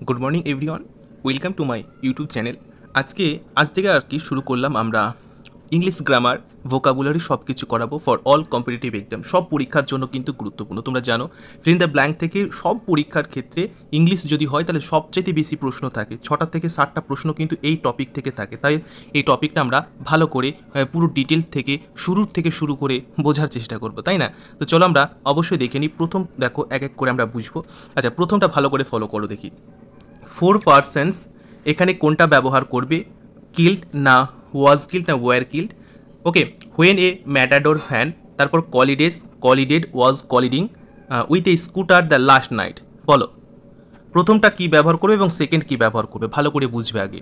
Good morning everyone, welcome to my YouTube channel. আজ থেকে আর কি শুরু করলাম আমরা ইংলিশ গ্রামার, ভোকাবুলারি সব কিছু করাবো ফর অল কম্পিটিটিভ এক্সাম। সব পরীক্ষার জন্য কিন্তু গুরুত্বপূর্ণ। তোমরা জানো ফিল ইন দ্য ব্ল্যাঙ্ক থেকে সব পরীক্ষার ক্ষেত্রে ইংলিশ যদি হয় তাহলে সবচেয়ে বেশি প্রশ্ন থাকে, 6টা থেকে 7টা প্রশ্ন কিন্তু এই টপিক থেকে থাকে। তাই এই টপিকটা আমরা ভালো করে পুরো ডিটেল থেকে শুরু করে বোঝার চেষ্টা করবো, তাই না? তো চলো আমরা অবশ্যই দেখে নিই। প্রথম দেখো, এক এক করে আমরা বুঝবো। আচ্ছা, প্রথমটা ভালো করে ফলো করো দেখি। 4 পার্সনস এখানে কোনটা ব্যবহার করবে? কিল্ড না ওয়াজ কিল্ড না were killed? Okay, when a matador van, তারপর collided was colliding with a scooter the last night. বলো প্রথমটা কি ব্যবহার করবে এবং সেকেন্ড কি ব্যবহার করবে, ভালো করে বুঝবে আগে।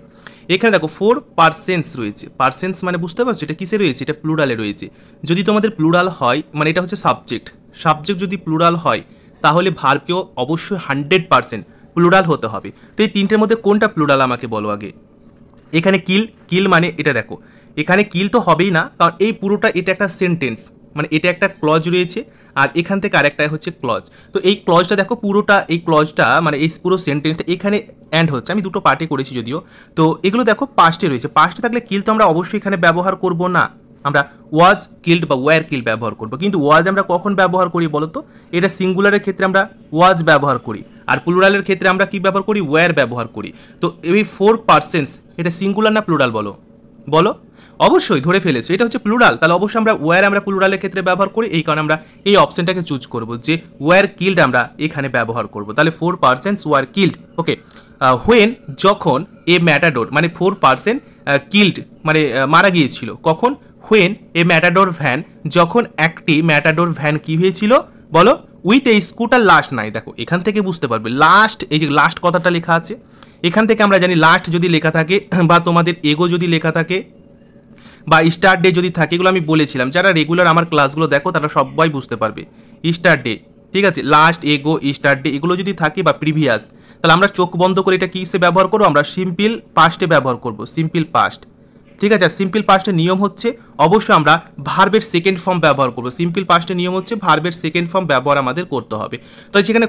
এখানে দেখো 4 পার্সেন্স রয়েছে। পার্সেন্স মানে বুঝতে পারছো এটা কিসে রয়েছে? এটা প্লুরালে রয়েছে। যদি তোমাদের প্লুরাল হয় মানে এটা হচ্ছে সাবজেক্ট যদি প্লুরাল হয় তাহলে ভার্বকেও অবশ্যই 100% প্লুরাল হতে হবে। তো এই তিনটের মধ্যে কোনটা প্লুরাল আমাকে বলো আগে। এখানে কিল মানে এটা দেখো, এখানে কিল তো হবেই না, কারণ এই পুরোটা এটা একটা সেন্টেন্স, মানে এটা একটা ক্লজ রয়েছে আর এখান থেকে আরেকটা হচ্ছে ক্লজ। তো এই ক্লজটা দেখো, পুরোটা এই ক্লজটা মানে এই পুরো সেন্টেন্সটা এখানে অ্যান্ড হচ্ছে। আমি দুটো পার্টে করেছি যদিও। তো এগুলো দেখো পাস্টে রয়েছে। পাস্টে থাকলে কিল তো আমরা অবশ্যই এখানে ব্যবহার করব না, আমরা ওয়াজ কিল্ড বা ওয়ার কিল ব্যবহার করব। কিন্তু ওয়াজ আমরা কখন ব্যবহার করি বলো তো? এটা সিঙ্গুলারের ক্ষেত্রে আমরা ওয়াজ ব্যবহার করি, আর প্লুরালের ক্ষেত্রে আমরা কি ব্যবহার করি? ওয়ার ব্যবহার করি। তো এই 4 পার্সেন্স এটা সিঙ্গুলার না প্লুরাল বলো? বলো, অবশ্যই ধরে ফেলেছো এটা হচ্ছে প্লুরাল। তাহলে অবশ্যই আমরা ওয়ার আমরা প্লুরালের ক্ষেত্রে ব্যবহার করি, এই কারণে আমরা এই অপশনটাকে চুজ করব যে ওয়ার কিল্ড আমরা এখানে ব্যবহার করব। তাহলে 4 persons war killed. Okay, when যখন এ ম্যাটাডোর মানে 4% কিল্ড মানে মারা গিয়েছিল। কখন? হোয়েন এ ম্যাটাডোর ভ্যান যখন একটি ম্যাটাডোর ভ্যান কি হয়েছিল বলো? উইথ এ স্কুটার লাস্ট নাই। দেখো এখান থেকে বুঝতে পারবে লাস্ট, এই যে লাস্ট কথাটা লেখা আছে এখান থেকে আমরা জানি লাস্ট যদি লেখা থাকে বা তোমাদের এগো যদি লেখা থাকে বা স্টার্ট ডে যদি থাকে, এগুলো আমি বলেছিলাম, যারা রেগুলার আমার ক্লাসগুলো দেখো তারা সবাই বুঝতে পারবে। স্টার্ট ডে, ঠিক আছে, লাস্ট, এগো, স্টার্ট ডে এগুলো যদি থাকে বা প্রিভিয়াস, তাহলে আমরা চোখ বন্ধ করে এটা কিসে ব্যবহার করবো? আমরা সিম্পল পাস্টে ব্যবহার করব, সিম্পল পাস্ট। ঠিক আছে, আর সিম্পল পাস্টের নিয়ম হচ্ছে অবশ্যই আমরা ভার্বের সেকেন্ড ফর্ম ব্যবহার করব। সিম্পল পাস্টের নিয়ম হচ্ছে ভার্বের সেকেন্ড ফর্ম ব্যবহার আমাদের করতে হবে। তো সেখানে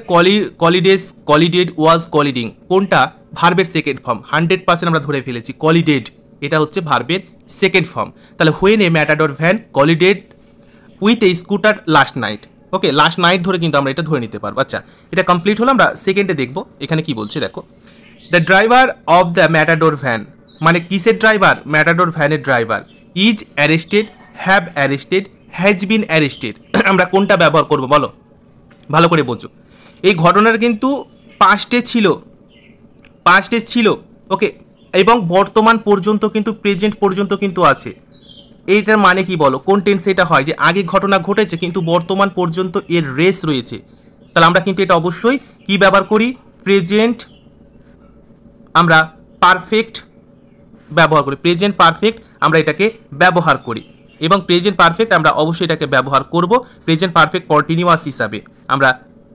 কলিডেড ওয়াজ কলিডিং কোনটা? ভার্বের সেকেন্ড ফর্ম 100% আমরা ধরে ফেলেছি। কলিডেড এটা হচ্ছে ভার্বের সেকেন্ড ফর্ম। তাহলে when a matador van collided with a scooter last night. Okay, last night ধরে কিন্তু আমরা এটা ধরে নিতে পারবো। আচ্ছা, এটা কমপ্লিট হলো। আমরা সেকেন্ডে দেখবো এখানে কি বলছে দেখো। The driver of the matador van মানে কিসের ড্রাইভার? ম্যাটাডোর ভ্যানের driver. Is arrested, have arrested, has been arrested. আমরা কোনটা ব্যবহার করবো বলো, ভালো করে বোঝো। এই ঘটনার কিন্তু পাস্টে ছিল। ওকে, এবং বর্তমান পর্যন্ত কিন্তু প্রেজেন্ট পর্যন্ত কিন্তু আছে। এইটার মানে কি বলো? কোন টেন্স এটা হয়? যে আগে ঘটনা ঘটেছে কিন্তু বর্তমান পর্যন্ত এর রেস রয়েছে। তাহলে আমরা কিন্তু এটা অবশ্যই কি ব্যবহার করি? প্রেজেন্ট আমরা পারফেক্ট ব্যবহার করি। প্রেজেন্ট পারফেক্ট আমরা এটাকে ব্যবহার করি, এবং প্রেজেন্ট পারফেক্ট আমরা অবশ্যই এটাকে ব্যবহার করব। প্রেজেন্ট পারফেক্ট কন্টিনিউয়াস হিসাবে আমরা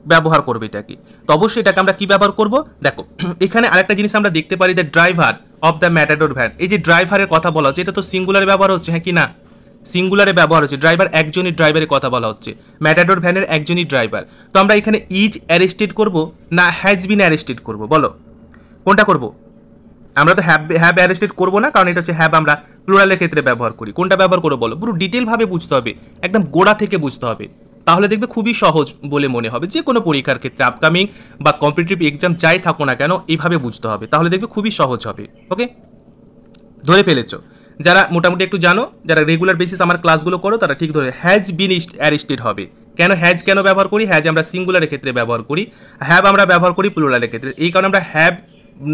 ব্যবহার করবো এটাকে। তো অবশ্যই এটাকে আমরা কি ব্যবহার করব? দেখো এখানে আরেকটা জিনিস আমরা দেখতে পারি, the driver of the matador van. এই যে ড্রাইভারের কথা বলা হচ্ছে, এটা তো সিঙ্গুলারে ব্যবহার হচ্ছে, হ্যাঁ কি না? সিঙ্গুলারে ব্যবহার হচ্ছে। ড্রাইভার একজনই ড্রাইভারের কথা বলা হচ্ছে, ম্যাটাডোর ভ্যানের একজনই ড্রাইভার। তো আমরা এখানে ইজ অ্যারেস্টেড করব না হ্যাজ বিন অ্যারেস্টেড করব বলো? কোনটা করব? আমরা তো হ্যাভ অ্যারেস্টেড করবো না, কারণ এটা হচ্ছে হ্যাভ আমরা প্লুরালের ক্ষেত্রে ব্যবহার করি। কোনটা ব্যবহার করবো বলো? পুরো ডিটেলভাবে বুঝতে হবে, একদম গোড়া থেকে বুঝতে হবে, তাহলে দেখবে খুবই সহজ বলে মনে হবে। যে কোনো পরীক্ষার ক্ষেত্রে আপকামিং বা কম্পিটিটিভ এক্সাম যাই থাকো না কেন এইভাবে বুঝতে হবে, তাহলে দেখবে খুবই সহজ হবে। ওকে, ধরে ফেলেছো যারা মোটামুটি একটু জানো, যারা রেগুলার বেসিস আমার ক্লাসগুলো করো তারা ঠিক ধরে। হ্যাজ বিন অ্যারেস্টেড হবে কেন? হ্যাজ কেন ব্যবহার করি? হ্যাজ আমরা সিঙ্গুলারের ক্ষেত্রে ব্যবহার করি, হ্যাভ আমরা ব্যবহার করি প্লুরালের ক্ষেত্রে। এই কারণে আমরা হ্যাভ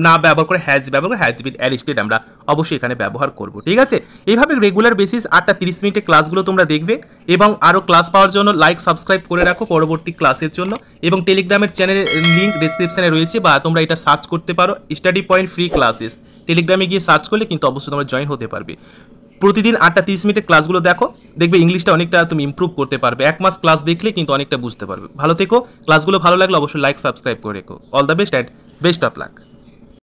না ব্যবহার করে হ্যাজ ব্যবহার করে হ্যাজ বিন অ্যারেস্টেড আমরা অবশ্যই এখানে ব্যবহার করব। ঠিক আছে, এইভাবে রেগুলার বেসিস 8টা 30 মিনিটের ক্লাসগুলো তোমরা দেখবে, এবং আরও ক্লাস পাওয়ার জন্য লাইক সাবস্ক্রাইব করে রাখো পরবর্তী ক্লাসের জন্য। এবং টেলিগ্রামের চ্যানেলের লিঙ্ক ডিসক্রিপশানে রয়েছে, বা তোমরা এটা সার্চ করতে পারো স্টাডি পয়েন্ট ফ্রি ক্লাসেস। টেলিগ্রামে গিয়ে সার্চ করলে কিন্তু অবশ্যই তোমরা জয়েন হতে পারবে। প্রতিদিন 8টা 30 মিনিটের ক্লাসগুলো দেখো, দেখবে ইংলিশটা অনেকটা তুমি ইমপ্রুভ করতে পারবে। 1 মাস ক্লাস দেখলে কিন্তু অনেকটা বুঝতে পারবে। ভালো থেকো, ক্লাসগুলো ভালো লাগলে অবশ্যই লাইক সাবস্ক্রাইব করে রেখো। All the best and best of luck.